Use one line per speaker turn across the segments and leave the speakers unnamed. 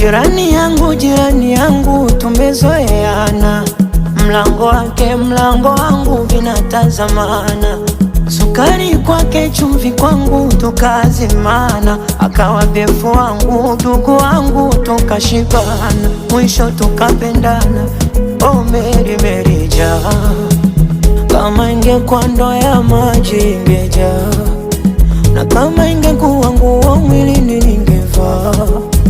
Jirani yangu tumezoeana, mlango wake mlango wangu vinatazamana. Sukari kwake chumvi kwangu tukazimana, akawa befu wangu ndugu wangu tukashibana, mwisho tukapendana. Oh Mary Mary jaa, kama ingekuwa ndoo ya maji ingejaa, na kama ingekuwa nguo mwilini ningevaa.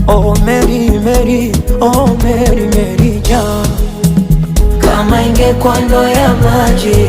Oh Mary Mary, oh Mary Mary jaa, kama ingekuwa ndoo ya maji